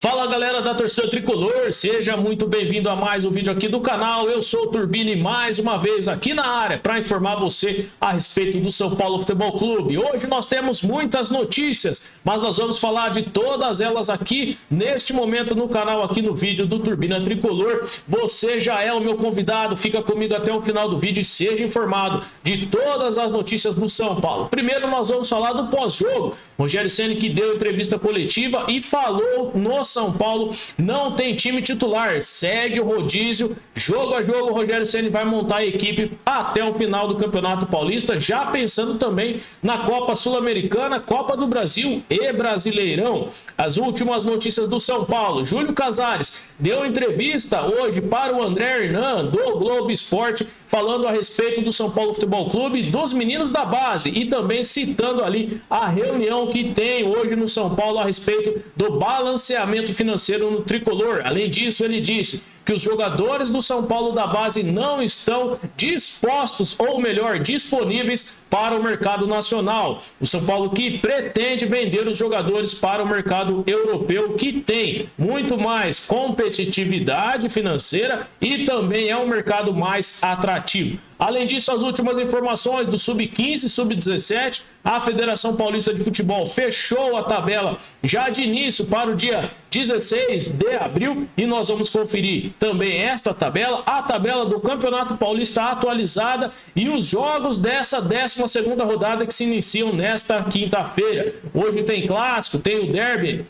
Fala galera da torcida tricolor, seja muito bem-vindo a mais um vídeo aqui do canal. Eu sou o Turbine mais uma vez aqui na área para informar você a respeito do São Paulo Futebol Clube. Hoje nós temos muitas notícias, mas nós vamos falar de todas elas aqui neste momento no canal, aqui no vídeo do Turbina Tricolor. Você já é o meu convidado, fica comigo até o final do vídeo e seja informado de todas as notícias do São Paulo. Primeiro nós vamos falar do pós-jogo. Rogério Ceni que deu entrevista coletiva e falou no São Paulo não tem time titular, segue o rodízio, jogo a jogo. O Rogério Ceni vai montar a equipe até o final do Campeonato Paulista, já pensando também na Copa Sul-Americana, Copa do Brasil e Brasileirão. As últimas notícias do São Paulo: Júlio Casares deu entrevista hoje para o André Hernan do Globo Esporte, falando a respeito do São Paulo Futebol Clube, dos meninos da base e também citando ali a reunião que tem hoje no São Paulo a respeito do balanceamento financeiro no tricolor. Além disso, ele disse que os jogadores do São Paulo da base não estão dispostos, ou melhor, disponíveis para o mercado nacional. O São Paulo que pretende vender os jogadores para o mercado europeu, que tem muito mais competitividade financeira e também é um mercado mais atrativo. Além disso, as últimas informações do Sub-15 e Sub-17, a Federação Paulista de Futebol fechou a tabela já de início para o dia 16 de abril e nós vamos conferir também esta tabela, a tabela do Campeonato Paulista atualizada e os jogos dessa 12ª rodada que se iniciam nesta quinta-feira. Hoje tem clássico, tem o derby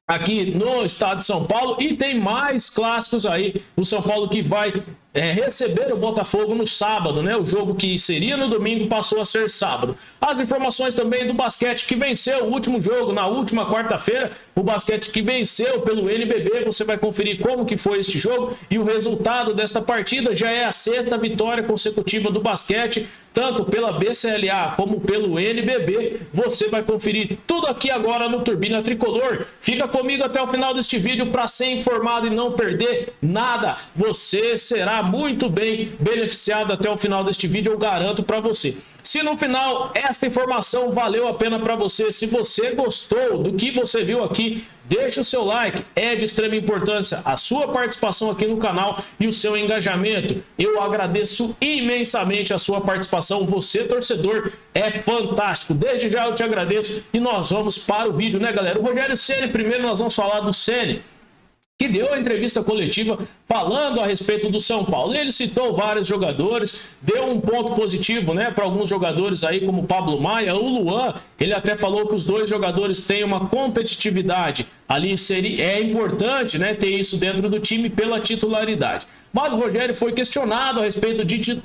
aqui no estado de São Paulo e tem mais clássicos aí. O São Paulo que vai receber o Botafogo no sábado, né? O jogo que seria no domingo passou a ser sábado. As informações também do basquete que venceu o último jogo na última quarta-feira, o basquete que venceu pelo NBB, você vai conferir como que foi este jogo e o resultado desta partida. Já é a 6ª vitória consecutiva do basquete, tanto pela BCLA como pelo NBB. Você vai conferir tudo aqui agora no Turbina Tricolor. Fica comigo até o final deste vídeo para ser informado e não perder nada. Você será muito bem beneficiado até o final deste vídeo, eu garanto para você. Se no final esta informação valeu a pena para você, se você gostou do que você viu aqui, deixa o seu like, é de extrema importância a sua participação aqui no canal e o seu engajamento. Eu agradeço imensamente a sua participação, você torcedor é fantástico, desde já eu te agradeço e nós vamos para o vídeo, né galera? O Rogério Ceni, primeiro nós vamos falar do Ceni, que deu a entrevista coletiva falando a respeito do São Paulo. Ele citou vários jogadores, deu um ponto positivo, né, para alguns jogadores aí como o Pablo Maia, o Luan. Ele até falou que os dois jogadores têm uma competitividade ali, é importante, né, ter isso dentro do time pela titularidade. Mas o Rogério foi questionado a respeito de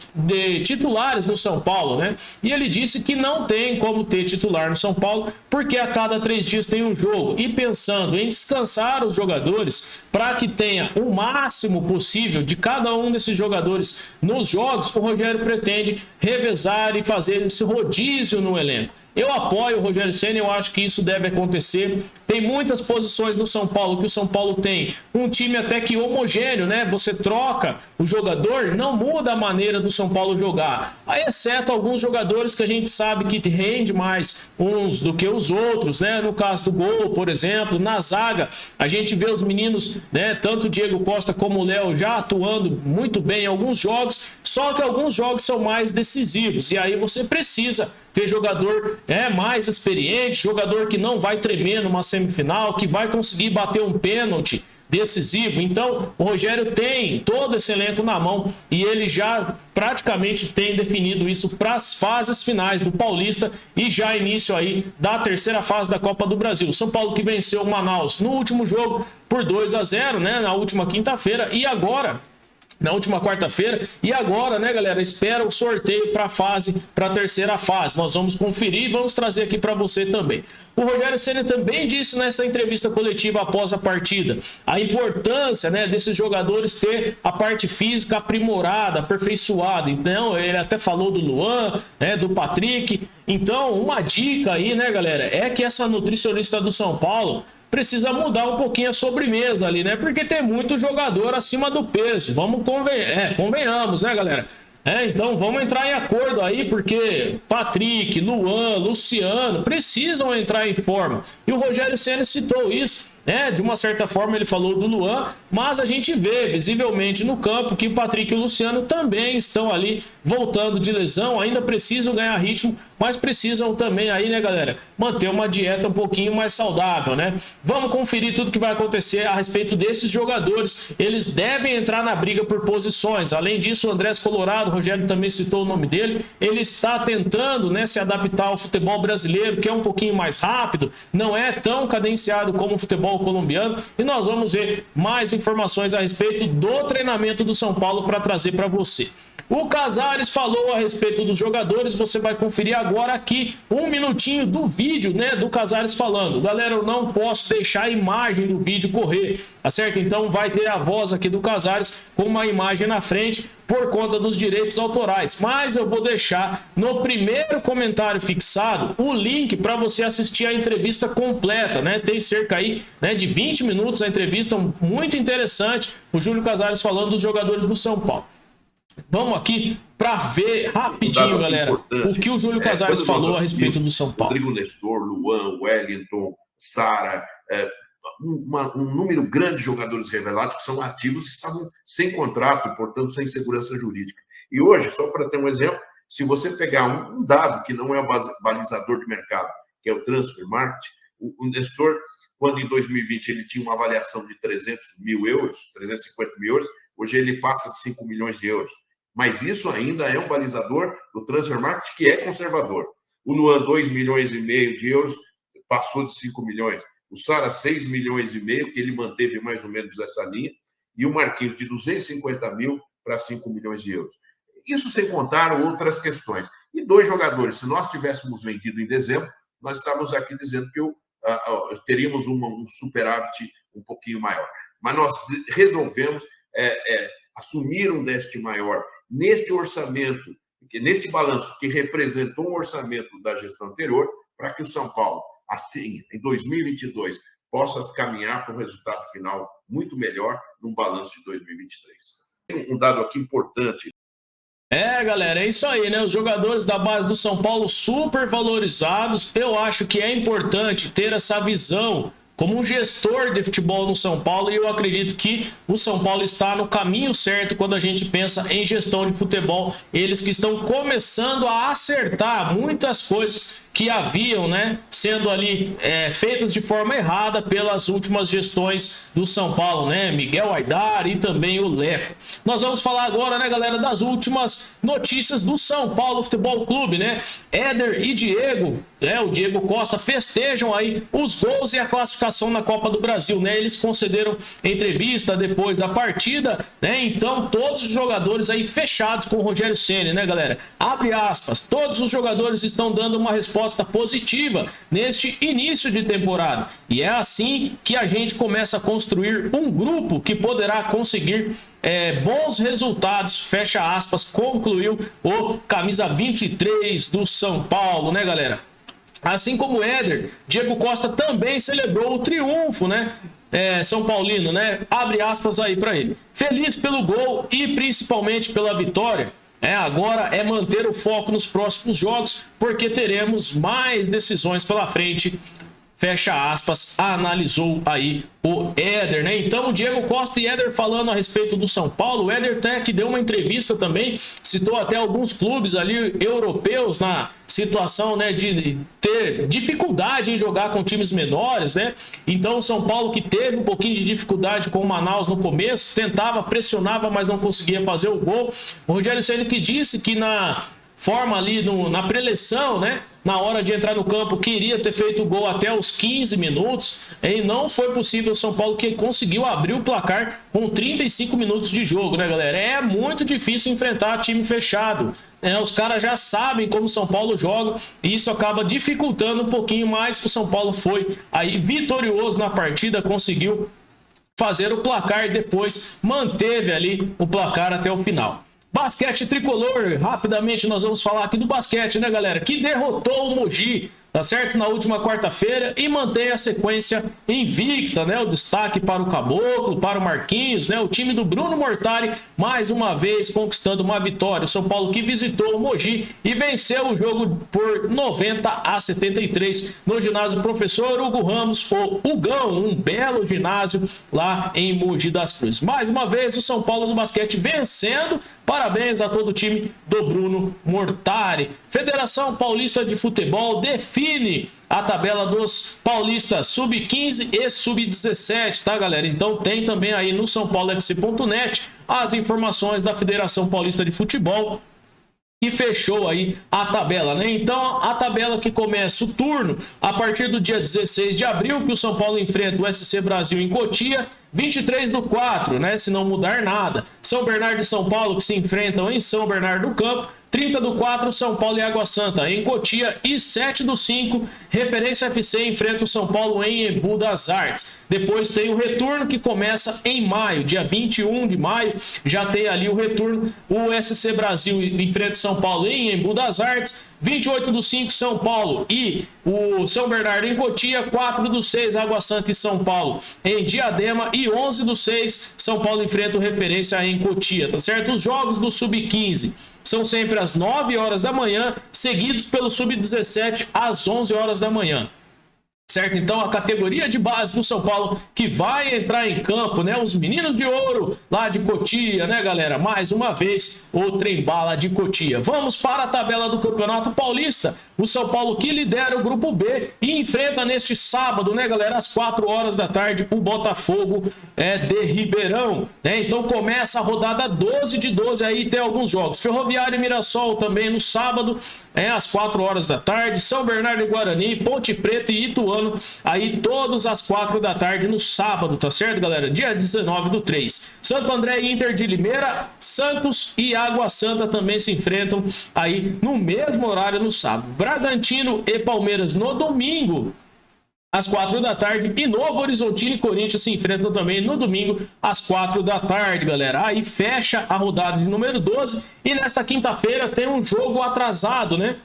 titulares no São Paulo, né? E ele disse que não tem como ter titular no São Paulo, porque a cada 3 dias tem um jogo. E pensando em descansar os jogadores para que tenha o máximo possível de cada um desses jogadores nos jogos, o Rogério pretende revezar e fazer esse rodízio no elenco. Eu apoio o Rogério Ceni, eu acho que isso deve acontecer. Tem muitas posições no São Paulo que o São Paulo tem um time até que homogêneo, né? Você troca o jogador, não muda a maneira do São Paulo jogar. Exceto alguns jogadores que a gente sabe que rende mais uns do que os outros, né? No caso do gol, por exemplo, na zaga, a gente vê os meninos, né? Tanto o Diego Costa como o Léo já atuando muito bem em alguns jogos, só que alguns jogos são mais decisivos. E aí você precisa ter jogador mais experiente, jogador que não vai tremer numa semifinal, que vai conseguir bater um pênalti decisivo. Então o Rogério tem todo esse elenco na mão e ele já praticamente tem definido isso para as fases finais do Paulista e já início aí da 3ª fase da Copa do Brasil. São Paulo que venceu o Manaus no último jogo por 2-0, né, na última quinta-feira e agora na última quarta-feira, e agora, né, galera, espera o sorteio para a 3ª fase. Nós vamos conferir e vamos trazer aqui para você também. O Rogério Ceni também disse nessa entrevista coletiva após a partida a importância, né, desses jogadores ter a parte física aprimorada, aperfeiçoada. Então, ele até falou do Luan, né, do Patrick. Então, uma dica aí, né, galera, é que essa nutricionista do São Paulo precisa mudar um pouquinho a sobremesa ali, né? Porque tem muito jogador acima do peso. Convenhamos, né, galera? Então vamos entrar em acordo aí, porque Patrick, Luan, Luciano precisam entrar em forma. E o Rogério Ceni citou isso né? De uma certa forma ele falou do Luan, mas a gente vê visivelmente no campo que o Patrick e o Luciano também estão ali voltando de lesão, ainda precisam ganhar ritmo, mas precisam também aí, né, galera, manter uma dieta um pouquinho mais saudável, né? Vamos conferir tudo que vai acontecer a respeito desses jogadores. Eles devem entrar na briga por posições. Além disso, o Andrés Colorado, o Rogério também citou o nome dele, ele está tentando, né, se adaptar ao futebol brasileiro, que é um pouquinho mais rápido, não é tão cadenciado como o futebol colombiano, e nós vamos ver mais informações a respeito do treinamento do São Paulo para trazer para você. O Casares falou a respeito dos jogadores, você vai conferir agora aqui um minutinho do vídeo, né, do Casares falando. Galera, eu não posso deixar a imagem do vídeo correr, tá certo? Então vai ter a voz aqui do Casares com uma imagem na frente por conta dos direitos autorais. Mas eu vou deixar no primeiro comentário fixado o link para você assistir a entrevista completa, né? Tem cerca aí, né, de 20 minutos a entrevista, muito interessante, o Júlio Casares falando dos jogadores do São Paulo. Vamos aqui para ver rapidinho, galera, o que o Júlio Casares falou a respeito do São Paulo. Rodrigo Nestor, Luan, Wellington, Sara, um número grande de jogadores revelados que são ativos, estavam sem contrato, portanto sem segurança jurídica. E hoje, só para ter um exemplo, se você pegar um dado que não é o balizador de mercado, que é o Transfer Market, o Nestor, quando em 2020 ele tinha uma avaliação de 300 mil euros, 350 mil euros, hoje ele passa de 5 milhões de euros. Mas isso ainda é um balizador do Transfer Market que é conservador. O Luan, 2,5 milhões de euros, passou de 5 milhões. O Sara, 6,5 milhões, que ele manteve mais ou menos essa linha. E o Marquinhos, de 250 mil para 5 milhões de euros. Isso sem contar outras questões. E 2 jogadores, se nós tivéssemos vendido em dezembro, nós estávamos aqui dizendo que teríamos um superávit um pouquinho maior. Mas nós resolvemos assumir um déficit maior neste orçamento, neste balanço que representou um orçamento da gestão anterior, para que o São Paulo, assim, em 2022, possa caminhar para um resultado final muito melhor num balanço de 2023. Tem um dado aqui importante. Galera, é isso aí, né? Os jogadores da base do São Paulo super valorizados. Eu acho que é importante ter essa visão como um gestor de futebol no São Paulo, e eu acredito que o São Paulo está no caminho certo quando a gente pensa em gestão de futebol. Eles que estão começando a acertar muitas coisas que haviam, né, sendo ali feitas de forma errada pelas últimas gestões do São Paulo, né, Miguel Aidar e também o Leco. Nós vamos falar agora, né, galera, das últimas notícias do São Paulo Futebol Clube, né? Éder e Diego, o Diego Costa, festejam aí os gols e a classificação na Copa do Brasil, né? Eles concederam entrevista depois da partida, né? Então todos os jogadores aí fechados com o Rogério Ceni, né, galera? Abre aspas, todos os jogadores estão dando uma resposta positiva neste início de temporada, e é assim que a gente começa a construir um grupo que poderá conseguir bons resultados, fecha aspas, concluiu o camisa 23 do São Paulo, né, galera? Assim como o Éder, Diego Costa também celebrou o triunfo, né, São Paulino, né? Abre aspas aí para ele. Feliz pelo gol e principalmente pela vitória. Agora é manter o foco nos próximos jogos, porque teremos mais decisões pela frente. Fecha aspas, analisou aí o Éder, né? Então, o Diego Costa e Éder falando a respeito do São Paulo. O Éder até que deu uma entrevista também, citou até alguns clubes ali europeus na situação, né, de ter dificuldade em jogar com times menores, né? Então, o São Paulo, que teve um pouquinho de dificuldade com o Manaus no começo, tentava, pressionava, mas não conseguia fazer o gol. O Rogério Ceni que disse que na forma ali, na preleção, né, na hora de entrar no campo, queria ter feito o gol até os 15 minutos, e não foi possível. O São Paulo que conseguiu abrir o placar com 35 minutos de jogo, né, galera? É muito difícil enfrentar time fechado. Os caras já sabem como o São Paulo joga, e isso acaba dificultando um pouquinho mais. O São Paulo foi aí vitorioso na partida, conseguiu fazer o placar e depois manteve ali o placar até o final. Basquete tricolor, rapidamente nós vamos falar aqui do basquete, né, galera? Que derrotou o Mogi tá certo? Na última quarta-feira e mantém a sequência invicta, né? O destaque para o Caboclo, para o Marquinhos, né? O time do Bruno Mortari, mais uma vez conquistando uma vitória. O São Paulo que visitou o Mogi e venceu o jogo por 90-73 no ginásio Professor Hugo Ramos, o Hugão, um belo ginásio lá em Mogi das Cruzes. Mais uma vez o São Paulo do basquete vencendo. Parabéns a todo o time do Bruno Mortari. Federação Paulista de Futebol define a tabela dos paulistas sub-15 e sub-17, tá, galera? Então tem também aí no SãoPauloFC.net as informações da Federação Paulista de Futebol, que fechou aí a tabela, né? Então, a tabela que começa o turno a partir do dia 16 de abril, que o São Paulo enfrenta o SC Brasil em Cotia, 23/4, né? Se não mudar nada. São Bernardo e São Paulo que se enfrentam em São Bernardo do Campo, 30/4, São Paulo e Água Santa em Cotia, e 7/5, Referência FC enfrenta o São Paulo em Embu das Artes. Depois tem o retorno que começa em maio, dia 21 de maio, já tem ali o retorno. O SC Brasil enfrenta o São Paulo em Embu das Artes, 28/5, São Paulo e o São Bernardo em Cotia, 4/6, Água Santa e São Paulo em Diadema, e 11/6, São Paulo enfrenta o Referência em Cotia, tá certo? Os jogos do Sub-15 são sempre às 9 horas da manhã, seguidos pelo Sub-17 às 11 horas da manhã. Certo? Então, a categoria de base do São Paulo que vai entrar em campo, né? Os meninos de ouro lá de Cotia, né, galera? Mais uma vez, o Trem-Bala de Cotia. Vamos para a tabela do Campeonato Paulista. O São Paulo que lidera o Grupo B e enfrenta neste sábado, né, galera? Às 4 horas da tarde, o Botafogo de Ribeirão, né? Então, começa a rodada 12 de 12, aí tem alguns jogos. Ferroviário e Mirassol também no sábado, às 4 horas da tarde. São Bernardo e Guarani, Ponte Preta e Ituano, aí todos às 4 da tarde no sábado, tá certo, galera? Dia 19/3. Santo André e Inter de Limeira, Santos e Água Santa também se enfrentam aí no mesmo horário no sábado. Bragantino e Palmeiras no domingo, às 4 da tarde, e Novo Horizontino e Corinthians se enfrentam também no domingo às 4 da tarde, galera. Aí fecha a rodada de número 12 e nesta quinta-feira tem um jogo atrasado, né?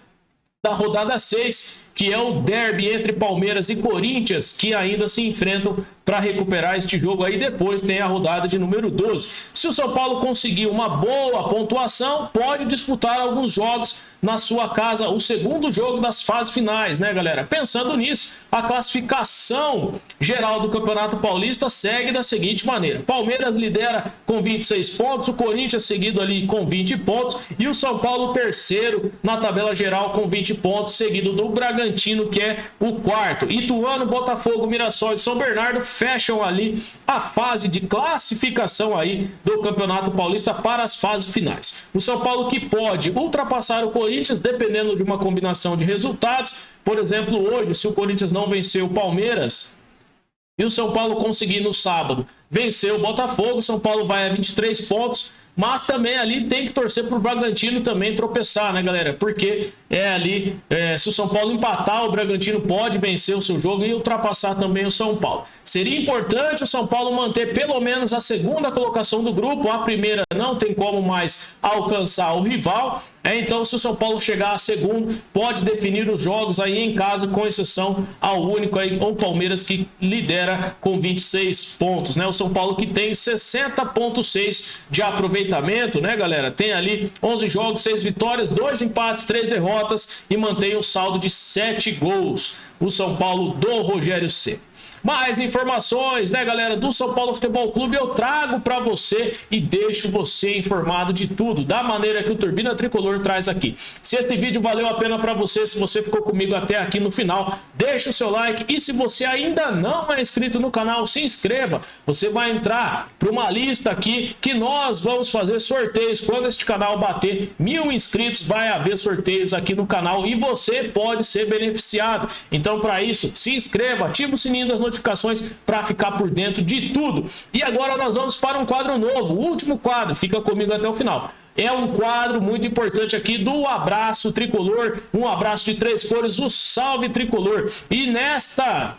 Da rodada 6, que é o derby entre Palmeiras e Corinthians, que ainda se enfrentam para recuperar este jogo aí. Depois tem a rodada de número 12. Se o São Paulo conseguir uma boa pontuação, pode disputar alguns jogos na sua casa, o segundo jogo das fases finais, né, galera? Pensando nisso, a classificação geral do Campeonato Paulista segue da seguinte maneira: Palmeiras lidera com 26 pontos, o Corinthians seguido ali com 20 pontos e o São Paulo terceiro na tabela geral com 20 pontos, seguido do Bragantino, que é o quarto. Ituano, Botafogo, Mirassol e São Bernardo fecham ali a fase de classificação aí do Campeonato Paulista para as fases finais. O São Paulo que pode ultrapassar o Corinthians dependendo de uma combinação de resultados. Por exemplo, hoje, se o Corinthians não vencer o Palmeiras e o São Paulo conseguir no sábado vencer o Botafogo, o São Paulo vai a 23 pontos, mas também ali tem que torcer para o Bragantino também tropeçar, né, galera? Porque se o São Paulo empatar, o Bragantino pode vencer o seu jogo e ultrapassar também o São Paulo. Seria importante o São Paulo manter pelo menos a segunda colocação do grupo. A primeira não tem como mais alcançar o rival. Então, se o São Paulo chegar a segundo, pode definir os jogos aí em casa, com exceção ao único aí, o Palmeiras, que lidera com 26 pontos, né? O São Paulo que tem 60,6 de aproveitamento, né, galera? Tem ali 11 jogos, 6 vitórias, 2 empates, 3 derrotas e mantém um saldo de 7 gols. O São Paulo do Rogério Ceni. Mais informações, né, galera, do São Paulo Futebol Clube eu trago para você e deixo você informado de tudo, da maneira que o Turbina Tricolor traz aqui. Se esse vídeo valeu a pena para você, se você ficou comigo até aqui no final, deixa o seu like, e se você ainda não é inscrito no canal, se inscreva. Você vai entrar para uma lista aqui que nós vamos fazer sorteios. Quando este canal bater 1000 inscritos, vai haver sorteios aqui no canal e você pode ser beneficiado. Então, para isso, se inscreva, ativa o sininho das notificações para ficar por dentro de tudo. E agora nós vamos para um quadro novo, o último quadro, fica comigo até o final. É um quadro muito importante aqui do Abraço Tricolor, um abraço de 3 cores, o Salve Tricolor. E nesta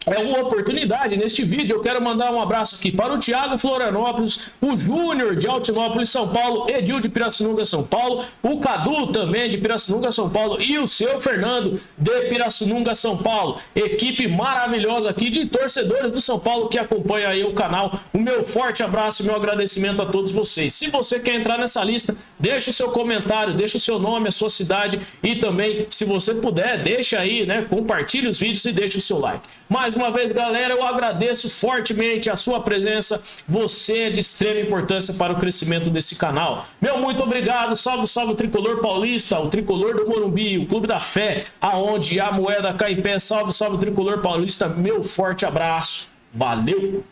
é uma oportunidade. Neste vídeo eu quero mandar um abraço aqui para o Thiago Florianópolis, o Júnior de Altinópolis, São Paulo, Edil de Pirassununga, São Paulo, o Cadu também de Pirassununga, São Paulo e o seu Fernando de Pirassununga, São Paulo. Equipe maravilhosa aqui de torcedores do São Paulo que acompanha aí o canal. O meu forte abraço e meu agradecimento a todos vocês. Se você quer entrar nessa lista, deixa o seu comentário, deixa o seu nome, a sua cidade e também, se você puder, deixa aí, né, compartilhe os vídeos e deixa o seu like. Mais uma vez, galera, eu agradeço fortemente a sua presença. Você é de extrema importância para o crescimento desse canal. Meu muito obrigado. Salve, salve o Tricolor Paulista, o Tricolor do Morumbi, o Clube da Fé, aonde a moeda cai em pé. Salve, salve o Tricolor Paulista. Meu forte abraço. Valeu!